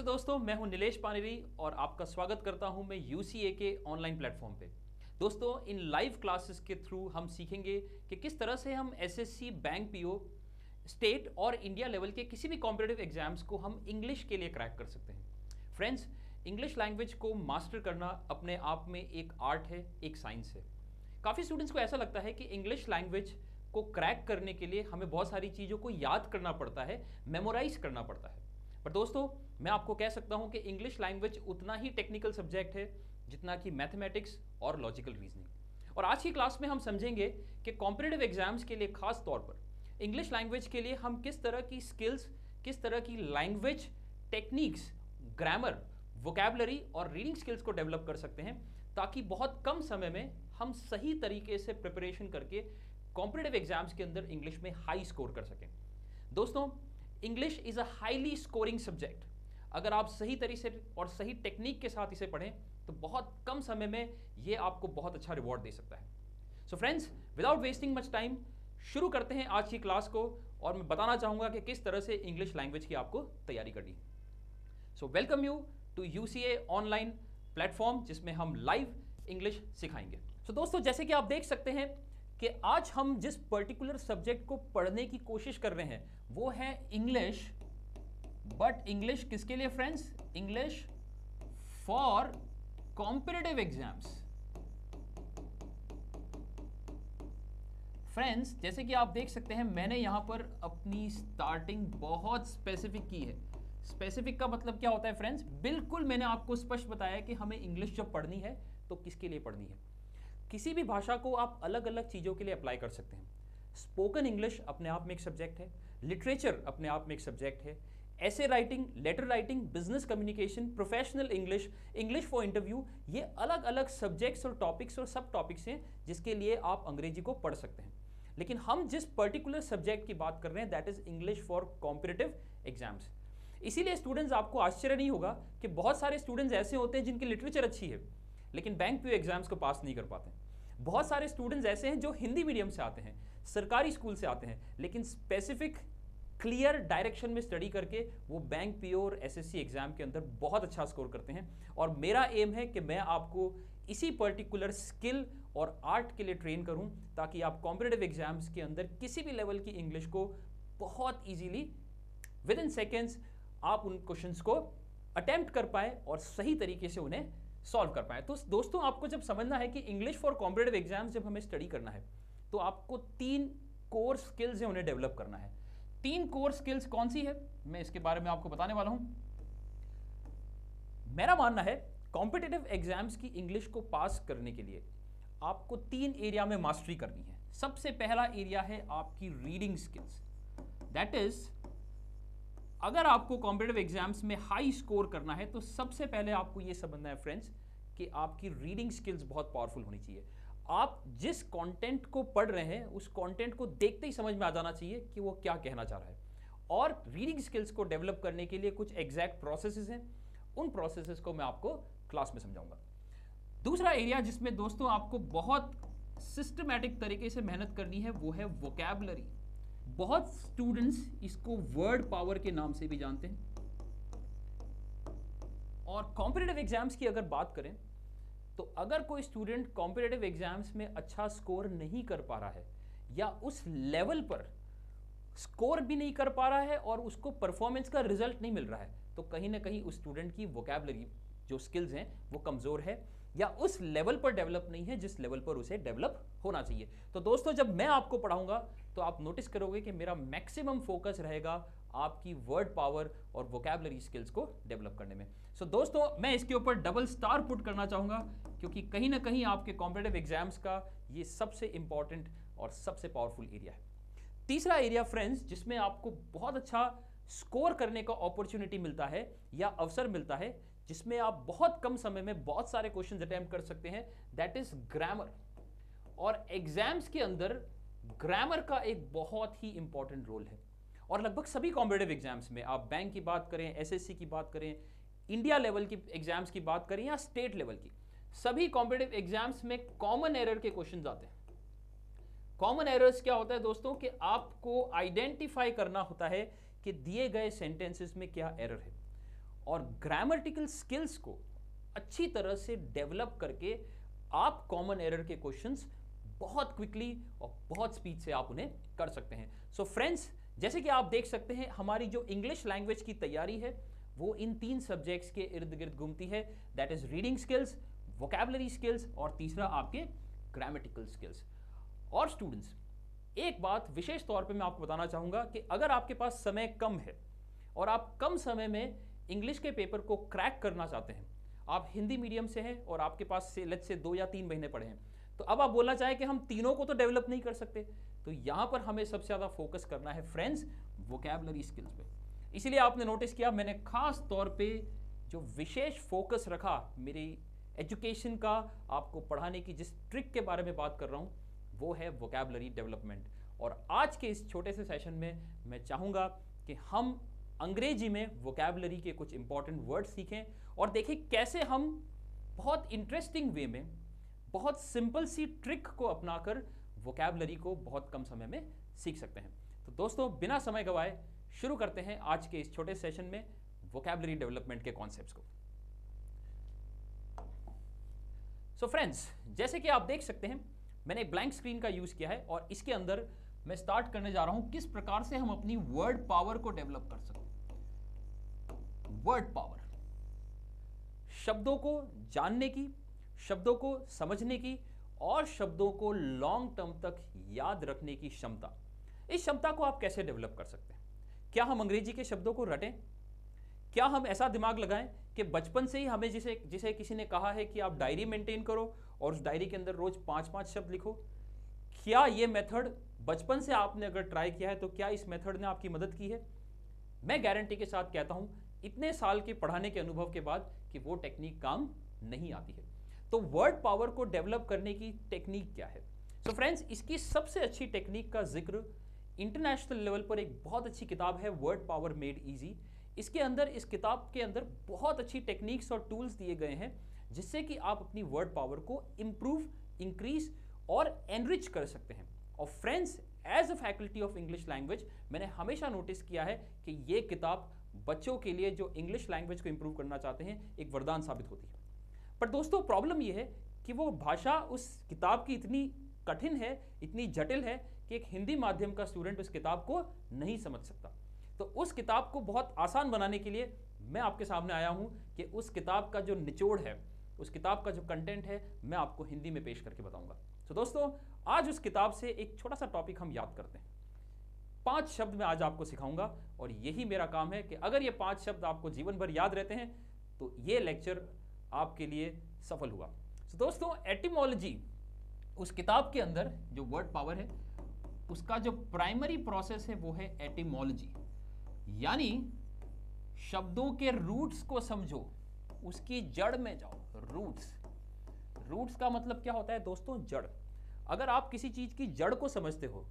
नमस्ते दोस्तों, मैं हूं नीलेश पानेरी और आपका स्वागत करता हूं मैं यूसीए के ऑनलाइन प्लेटफॉर्म पे। दोस्तों, इन लाइव क्लासेस के थ्रू हम सीखेंगे कि किस तरह से हम एसएससी, बैंक पीओ, स्टेट और इंडिया लेवल के किसी भी कॉम्पिटिटिव एग्जाम्स को हम इंग्लिश के लिए क्रैक कर सकते हैं। फ्रेंड्स, इंग्लिश लैंग्वेज को मास्टर करना अपने आप में एक आर्ट है, एक साइंस है। काफ़ी स्टूडेंट्स को ऐसा लगता है कि इंग्लिश लैंग्वेज को क्रैक करने के लिए हमें बहुत सारी चीज़ों को याद करना पड़ता है, मेमोराइज करना पड़ता है। पर दोस्तों, मैं आपको कह सकता हूं कि इंग्लिश लैंग्वेज उतना ही टेक्निकल सब्जेक्ट है जितना कि मैथमेटिक्स और लॉजिकल रीजनिंग। और आज की क्लास में हम समझेंगे कि कॉम्पिटिटिव एग्जाम्स के लिए खास तौर पर इंग्लिश लैंग्वेज के लिए हम किस तरह की स्किल्स, किस तरह की लैंग्वेज टेक्निक्स, ग्रामर, वोकैबुलरी और रीडिंग स्किल्स को डेवलप कर सकते हैं, ताकि बहुत कम समय में हम सही तरीके से प्रिपरेशन करके कॉम्पिटिटिव एग्जाम्स के अंदर इंग्लिश में हाई स्कोर कर सकें। दोस्तों, English is a highly scoring subject. अगर आप सही तरीके से और सही टेक्निक के साथ इसे पढ़ें तो बहुत कम समय में ये आपको बहुत अच्छा रिवॉर्ड दे सकता है। So friends, without wasting much time शुरू करते हैं आज की क्लास को, और मैं बताना चाहूंगा कि किस तरह से इंग्लिश लैंग्वेज की आपको तैयारी करनी। So welcome you to UCA online platform, जिसमें हम लाइव इंग्लिश सिखाएंगे। सो दोस्तों, जैसे कि आप देख सकते हैं कि आज हम जिस पर्टिकुलर सब्जेक्ट को पढ़ने की कोशिश कर रहे हैं वो है इंग्लिश। बट इंग्लिश किसके लिए friends? English for competitive exams. Friends, जैसे कि आप देख सकते हैं, मैंने यहां पर अपनी स्टार्टिंग बहुत स्पेसिफिक की है। स्पेसिफिक का मतलब क्या होता है फ्रेंड्स? बिल्कुल मैंने आपको स्पष्ट बताया कि हमें इंग्लिश जब पढ़नी है तो किसके लिए पढ़नी है। किसी भी भाषा को आप अलग अलग चीज़ों के लिए अप्लाई कर सकते हैं। स्पोकन इंग्लिश अपने आप में एक सब्जेक्ट है, लिटरेचर अपने आप में एक सब्जेक्ट है, ऐसे writing, letter writing, business communication, professional English, English for interview, ये अलग अलग सब्जेक्ट्स और टॉपिक्स और सब टॉपिक्स हैं जिसके लिए आप अंग्रेजी को पढ़ सकते हैं। लेकिन हम जिस पर्टिकुलर सब्जेक्ट की बात कर रहे हैं that is English for competitive exams. इसीलिए स्टूडेंट्स, आपको आश्चर्य नहीं होगा कि बहुत सारे स्टूडेंट्स ऐसे होते हैं जिनकी लिटरेचर अच्छी है लेकिन बैंक पीओ एग्जाम्स को पास नहीं कर पाते। बहुत सारे स्टूडेंट्स ऐसे हैं जो हिंदी मीडियम से आते हैं, सरकारी स्कूल से आते हैं, लेकिन स्पेसिफिक क्लियर डायरेक्शन में स्टडी करके वो बैंक पीओ और एसएससी एग्जाम के अंदर बहुत अच्छा स्कोर करते हैं। और मेरा एम है कि मैं आपको इसी पर्टिकुलर स्किल और आर्ट के लिए ट्रेन करूं, ताकि आप कॉम्पिटिटिव एग्जाम्स के अंदर किसी भी लेवल की इंग्लिश को बहुत ईजीली विद इन सेकेंड्स आप उन क्वेश्चंस को अटेम्प्ट कर पाए और सही तरीके से उन्हें सॉल्व कर पाए। तो दोस्तों, आपको जब समझना है कि इंग्लिश फॉर कॉम्पिटिटिव एग्जाम्स जब हमें स्टडी करना है तो आपको 3 कोर स्किल्स है उन्हें डेवलप करना है। 3 कोर स्किल्स कौन सी है, मैं इसके बारे में आपको बताने वाला हूं। मेरा मानना है कॉम्पिटिटिव एग्जाम्स की इंग्लिश को पास करने के लिए आपको 3 एरिया में मास्टरी करनी है। सबसे पहला एरिया है आपकी रीडिंग स्किल्स। दैट इज, अगर आपको कॉम्पिटिटिव एग्जाम्स में हाई स्कोर करना है तो सबसे पहले आपको यह समझना है फ्रेंड्स कि आपकी रीडिंग स्किल्स बहुत पावरफुल होनी चाहिए। आप जिस कंटेंट को पढ़ रहे हैं उस कंटेंट को देखते ही समझ में आ जाना चाहिए कि वो क्या कहना चाह रहा है। और रीडिंग स्किल्स को डेवलप करने के लिए कुछ एग्जैक्ट प्रोसेसेस हैं, उन प्रोसेसेस को मैं आपको क्लास में समझाऊंगा। दूसरा एरिया जिसमें दोस्तों आपको बहुत सिस्टमैटिक तरीके से मेहनत करनी है वो है वोकैबुलरी। बहुत स्टूडेंट्स इसको वर्ड पावर के नाम से भी जानते हैं। और कॉम्पिटिटिव एग्जाम्स की अगर बात करें तो अगर कोई स्टूडेंट कॉम्पिटिटिव एग्जाम्स में अच्छा स्कोर नहीं कर पा रहा है या उस लेवल पर स्कोर भी नहीं कर पा रहा है और उसको परफॉर्मेंस का रिजल्ट नहीं मिल रहा है, तो कहीं ना कहीं उस स्टूडेंट की वोकैबुलरी जो स्किल्स हैं वो कमजोर है या उस लेवल पर डेवलप नहीं है जिस लेवल पर उसे डेवलप होना चाहिए। तो दोस्तों, जब मैं आपको पढ़ाऊंगा तो आप नोटिस करोगे कि मेरा मैक्सिमम फोकस रहेगा आपकी वर्ड पावर और वोकैबुलरी स्किल्स को डेवलप करने में। सो दोस्तों, मैं इसके ऊपर डबल स्टार पुट करना चाहूंगा क्योंकि कहीं ना कहीं आपके कॉम्पिटिटिव एग्जाम्स का ये सबसे इंपॉर्टेंट और सबसे पावरफुल एरिया है। तीसरा एरिया फ्रेंड्स जिसमें आपको बहुत अच्छा स्कोर करने का अपॉर्चुनिटी मिलता है या अवसर मिलता है, जिसमें आप बहुत कम समय में बहुत सारे क्वेश्चंस अटेम्प्ट कर सकते हैं, दैट इज ग्रामर। और एग्जाम्स के अंदर ग्रामर का एक बहुत ही इंपॉर्टेंट रोल है। और लगभग सभी कॉम्पिटिटिव एग्जाम्स में, आप बैंक की बात करें, एसएससी की बात करें, इंडिया लेवल की एग्जाम्स की बात करें या स्टेट लेवल की, सभी कॉम्पिटिटिव एग्जाम्स में कॉमन एरर के क्वेश्चंस आते हैं। कॉमन एरर्स क्या होता है दोस्तों कि आपको आइडेंटिफाई करना होता है कि दिए गए सेंटेंसेस में क्या एरर है। और ग्रामेटिकल स्किल्स को अच्छी तरह से डेवलप करके आप कॉमन एरर के क्वेश्चंस बहुत क्विकली और बहुत स्पीड से आप उन्हें कर सकते हैं। सो फ्रेंड्स, जैसे कि आप देख सकते हैं हमारी जो इंग्लिश लैंग्वेज की तैयारी है वो इन 3 सब्जेक्ट्स के इर्द गिर्द घूमती है, that is reading skills, vocabulary skills और तीसरा आपके ग्रामेटिकल स्किल्स। और स्टूडेंट्स, एक बात विशेष तौर पे मैं आपको बताना चाहूंगा कि अगर आपके पास समय कम है और आप कम समय में इंग्लिश के पेपर को क्रैक करना चाहते हैं, आप हिंदी मीडियम से हैं और आपके पास से लेट्स से 2 या 3 महीने पड़े हैं, तो अब आप बोलना चाहें कि हम तीनों को तो डेवलप नहीं कर सकते, तो यहां पर हमें सबसे ज्यादा फोकस करना है फ्रेंड्स वोकैबुलरी स्किल्स पे। इसलिए आपने नोटिस किया मैंने खास तौर पे जो विशेष फोकस रखा मेरी एजुकेशन का, आपको पढ़ाने की जिस ट्रिक के बारे में बात कर रहा हूं वो है वोकैबुलरी डेवलपमेंट। और आज के इस छोटे से सेशन में मैं चाहूंगा कि हम अंग्रेजी में वोकैबुलरी के कुछ इंपॉर्टेंट वर्ड सीखें और देखें कैसे हम बहुत इंटरेस्टिंग वे में बहुत सिंपल सी ट्रिक को अपनाकर वोकैबुलरी को बहुत कम समय में सीख सकते हैं। तो दोस्तों, बिना समय गवाए शुरू करते हैं आज के इस छोटे सेशन में वोकैबुलरी डेवलपमेंट के कॉन्सेप्ट्स को। सो फ्रेंड्स, जैसे कि आप देख सकते हैं मैंने ब्लैंक स्क्रीन का यूज किया है और इसके अंदर मैं स्टार्ट करने जा रहा हूं किस प्रकार से हम अपनी वर्ड पावर को डेवलप कर सकते हैं। वर्ड पावर, शब्दों को जानने की, शब्दों को समझने की और शब्दों को लॉन्ग टर्म तक याद रखने की क्षमता। इस क्षमता को आप कैसे डेवलप कर सकते हैं? क्या हम अंग्रेजी के शब्दों को रटें? क्या हम ऐसा दिमाग लगाएं कि बचपन से ही हमें जिसे किसी ने कहा है कि आप डायरी मेंटेन करो और उस डायरी के अंदर रोज 5-5 शब्द लिखो? क्या ये मेथड बचपन से आपने अगर ट्राई किया है तो क्या इस मेथड ने आपकी मदद की है? मैं गारंटी के साथ कहता हूं इतने साल के पढ़ाने के अनुभव के बाद कि वो टेक्निक काम नहीं आती है। तो वर्ड पावर को डेवलप करने की टेक्निक क्या है? सो फ्रेंड्स, इसकी सबसे अच्छी टेक्निक का जिक्र इंटरनेशनल लेवल पर एक बहुत अच्छी किताब है वर्ड पावर मेड इजी। इसके अंदर, इस किताब के अंदर बहुत अच्छी टेक्निक्स और टूल्स दिए गए हैं जिससे कि आप अपनी वर्ड पावर को इंप्रूव, इंक्रीज और एनरिच कर सकते हैं। और friends, as a faculty of English language मैंने हमेशा नोटिस किया है कि ये किताब बच्चों के लिए जो इंग्लिश लैंग्वेज को इंप्रूव करना चाहते हैं एक वरदान साबित होती है। पर दोस्तों, प्रॉब्लम यह है कि वो भाषा उस किताब की इतनी कठिन है, इतनी जटिल है कि एक हिंदी माध्यम का स्टूडेंट उस किताब को नहीं समझ सकता। तो उस किताब को बहुत आसान बनाने के लिए मैं आपके सामने आया हूं कि उस किताब का जो निचोड़ है, उस किताब का जो कंटेंट है, मैं आपको हिंदी में पेश करके बताऊंगा। तो दोस्तों, आज उस किताब से एक छोटा सा टॉपिक हम याद करते हैं। 5 शब्द मैं आज आपको सिखाऊंगा और यही मेरा काम है कि अगर ये 5 शब्द आपको जीवन भर याद रहते हैं तो ये लेक्चर आपके लिए सफल हुआ। तो दोस्तों, एटिमोलॉजी, उस किताब के अंदर जो वर्ड पावर है उसका जो प्राइमरी प्रोसेस है वो है एटिमोलॉजी, यानी शब्दों के रूट्स को समझो, उसकी जड़ में जाओ। रूट्स का मतलब क्या होता है दोस्तों? जड़। अगर आप किसी चीज की जड़ को समझते हो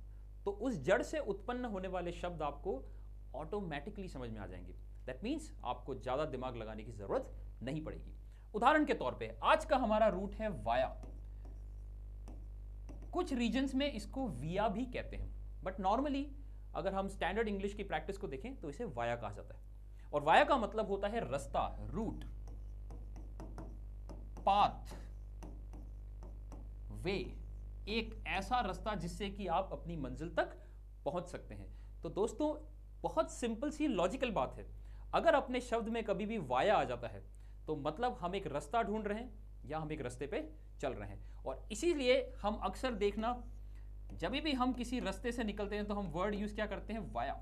तो उस जड़ से उत्पन्न होने वाले शब्द आपको ऑटोमेटिकली समझ में आ जाएंगे। दैट मीन्स आपको ज्यादा दिमाग लगाने की जरूरत नहीं पड़ेगी। उदाहरण के तौर पे आज का हमारा रूट है वाया। कुछ रीजन्स में इसको विया भी कहते हैं, बट नॉर्मली अगर हम स्टैंडर्ड इंग्लिश की प्रैक्टिस को देखें तो इसे वाया कहा जाता है। और वाया का मतलब होता है रास्ता, रूट, पाथ, वे, एक ऐसा रास्ता जिससे कि आप अपनी मंजिल तक पहुंच सकते हैं। तो दोस्तों, बहुत सिंपल सी लॉजिकल बात है, अगर अपने शब्द में कभी भी वाया आ जाता है तो मतलब हम एक रास्ता ढूंढ रहे हैं या हम एक रास्ते पे चल रहे हैं। और इसीलिए हम अक्सर देखना, जब भी हम किसी रास्ते से निकलते हैं तो हम वर्ड यूज क्या करते हैं? वाया।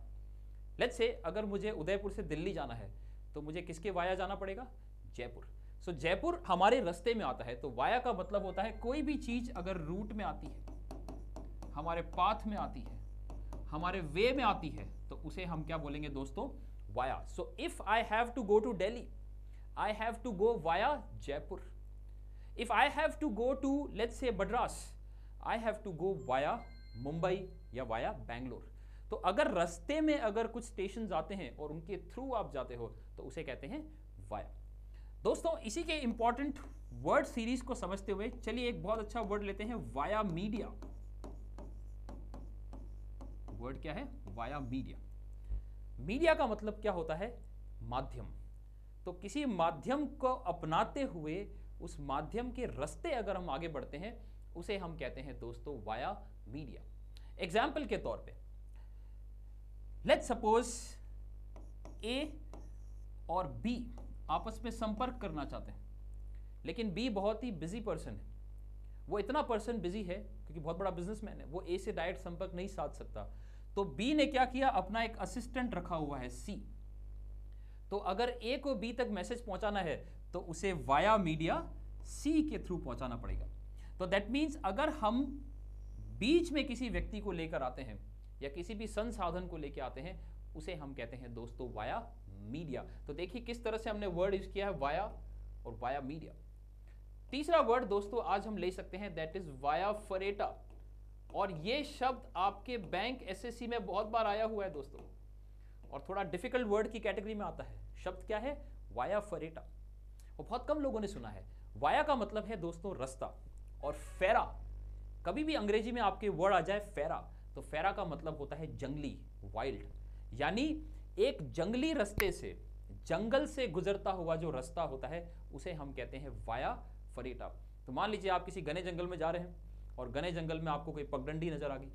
लेट्स से अगर मुझे उदयपुर से दिल्ली जाना है तो मुझे किसके वाया जाना पड़ेगा? जयपुर। सो जयपुर हमारे रास्ते में आता है। तो वाया का मतलब होता है कोई भी चीज अगर रूट में आती है, हमारे पाथ में आती है, हमारे वे में आती है, तो उसे हम क्या बोलेंगे दोस्तों? Via. So if I have to go to Delhi, I have to go via Jaipur. If I have to go to, let's say, Madras, I have to go via Mumbai या via Bangalore. तो अगर रास्ते में अगर कुछ station आते हैं और उनके थ्रू आप जाते हो तो उसे कहते हैं वाया। दोस्तों, इसी के इंपॉर्टेंट वर्ड सीरीज को समझते हुए चलिए एक बहुत अच्छा वर्ड लेते हैं, वाया मीडिया। वर्ड क्या है? Via media. मीडिया का मतलब क्या होता है? माध्यम। तो किसी माध्यम को अपनाते हुए उस माध्यम के रास्ते अगर हम आगे बढ़ते हैं उसे हम कहते हैं दोस्तों वाया मीडिया। एग्जाम्पल के तौर पे लेट्स सपोज ए और बी आपस में संपर्क करना चाहते हैं, लेकिन बी बहुत ही बिजी पर्सन है, वो इतना पर्सन बिजी है क्योंकि बहुत बड़ा बिजनेसमैन है, वो ए से डायरेक्ट संपर्क नहीं साध सकता। तो बी ने क्या किया, अपना एक असिस्टेंट रखा हुआ है सी। तो अगर ए को बी तक मैसेज पहुंचाना है तो उसे वाया मीडिया सी के थ्रू पहुंचाना पड़ेगा। तो दैट मीन्स अगर हम बीच में किसी व्यक्ति को लेकर आते हैं या किसी भी संसाधन को लेकर आते हैं उसे हम कहते हैं दोस्तों वाया मीडिया। तो देखिए किस तरह से हमने वर्ड यूज किया है वाया और वाया मीडिया। तीसरा वर्ड दोस्तों आज हम ले सकते हैं दैट इज वाया फरेटा, और ये शब्द आपके बैंक एसएससी में बहुत बार आया हुआ है दोस्तों, और थोड़ा डिफिकल्ट वर्ड की कैटेगरी में आता है। शब्द क्या है, वाया फरेटा, और बहुत कम लोगों ने सुना है। वाया का मतलब है दोस्तों रास्ता, और फेरा, कभी भी अंग्रेजी में आपके वर्ड आ जाए फेरा, तो फेरा का मतलब होता है जंगली, वाइल्ड, यानी एक जंगली रास्ते से, जंगल से गुजरता हुआ जो रास्ता होता है उसे हम कहते हैं वाया फरेटा। तो मान लीजिए आप किसी घने जंगल में जा रहे हैं और घने जंगल में आपको कोई पगडंडी नजर आ गई,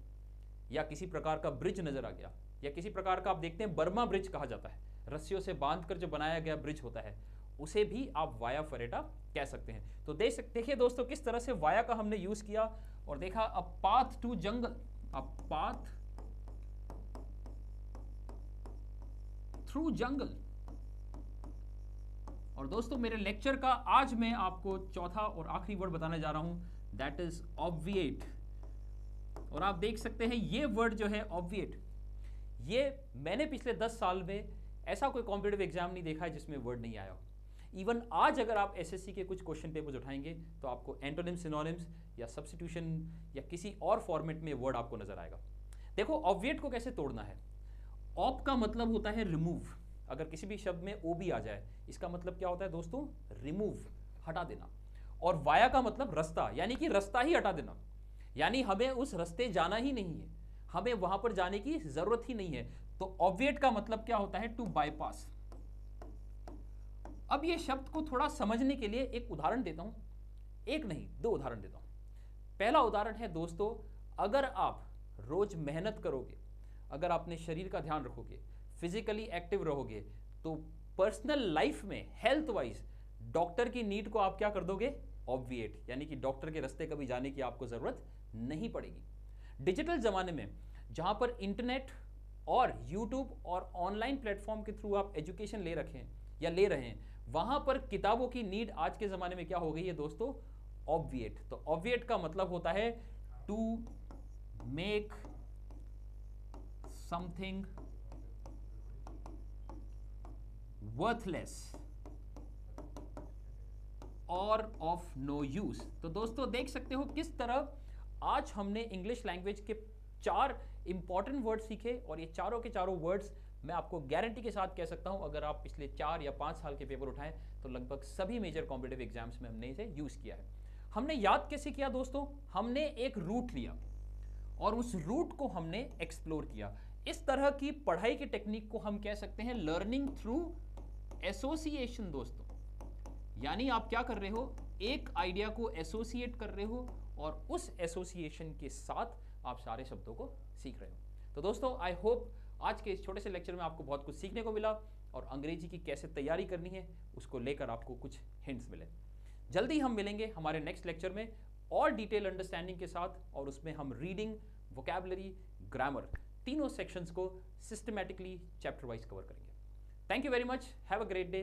या किसी प्रकार का ब्रिज नजर आ गया, या किसी प्रकार का आप देखते हैं बर्मा ब्रिज कहा जाता है, रस्सियों से बांधकर जो बनाया गया ब्रिज होता है, उसे भी आप वाया फरेटा कह सकते हैं। तो देखिए दोस्तों किस तरह से वाया का हमने यूज किया और देखा a path to jungle, a path through jungle. और दोस्तों मेरे लेक्चर का आज मैं आपको चौथा और आखिरी वर्ड बताने जा रहा हूं दैट इज ऑब्विएट। और आप देख सकते हैं ये वर्ड जो है ऑब्विएट, ये मैंने पिछले 10 साल में ऐसा कोई कॉम्पिटिटिव एग्जाम नहीं देखा है जिसमें वर्ड नहीं आया हो। इवन आज अगर आप एसएससी के कुछ क्वेश्चन पेपर्स उठाएंगे तो आपको एंटोनिम्स, सिनोनिम्स या सब्स्टिट्यूशन या किसी और फॉर्मेट में वर्ड आपको नजर आएगा। देखो ऑब्विएट को कैसे तोड़ना है। ऑप का मतलब होता है रिमूव, अगर किसी भी शब्द में ओ भी आ जाए इसका मतलब क्या होता है दोस्तों, रिमूव, हटा देना। और वाया का मतलब रास्ता, यानी कि रास्ता ही हटा देना, यानी हमें उस रास्ते जाना ही नहीं है, हमें वहां पर जाने की जरूरत ही नहीं है। तो ऑब्विएट का मतलब क्या होता है, टू बाईपास। अब ये शब्द को थोड़ा समझने के लिए एक उदाहरण देता हूं, एक नहीं 2 उदाहरण देता हूं। पहला उदाहरण है दोस्तों, अगर आप रोज मेहनत करोगे, अगर अपने शरीर का ध्यान रखोगे, फिजिकली एक्टिव रहोगे, तो पर्सनल लाइफ में हेल्थ वाइज डॉक्टर की नीड को आप क्या कर दोगे, ऑब्विएट, यानी कि डॉक्टर के रास्ते कभी जाने की आपको जरूरत नहीं पड़ेगी। डिजिटल जमाने में जहां पर इंटरनेट और यूट्यूब और ऑनलाइन प्लेटफॉर्म के थ्रू आप एजुकेशन ले रखे हैं या ले रहे हैं, वहां पर किताबों की नीड आज के जमाने में क्या हो गई है दोस्तों, ऑब्विएट। तो ऑब्विएट का मतलब होता है टू मेक समथिंग वर्थलेस और ऑफ नो यूज। तो दोस्तों देख सकते हो किस तरह आज हमने इंग्लिश लैंग्वेज के 4 इंपॉर्टेंट वर्ड सीखे, और ये चारों के चारों वर्ड्स मैं आपको गारंटी के साथ कह सकता हूं अगर आप पिछले 4 या 5 साल के पेपर उठाएं तो लगभग सभी मेजर कॉम्पिटिटिव एग्जाम्स में हमने इसे यूज किया है। हमने याद कैसे किया दोस्तों, हमने एक रूट लिया और उस रूट को हमने एक्सप्लोर किया। इस तरह की पढ़ाई की टेक्निक को हम कह सकते हैं लर्निंग थ्रू एसोसिएशन दोस्तों, यानी आप क्या कर रहे हो, एक आइडिया को एसोसिएट कर रहे हो और उस एसोसिएशन के साथ आप सारे शब्दों को सीख रहे हो। तो दोस्तों आई होप आज के इस छोटे से लेक्चर में आपको बहुत कुछ सीखने को मिला और अंग्रेजी की कैसे तैयारी करनी है उसको लेकर आपको कुछ हिंट्स मिले। जल्दी हम मिलेंगे हमारे नेक्स्ट लेक्चर में और डिटेल अंडरस्टैंडिंग के साथ, और उसमें हम रीडिंग, वोकैबुलरी, ग्रामर तीनों सेक्शंस को सिस्टमैटिकली चैप्टर वाइज कवर करेंगे। Thank you very much, have a great day.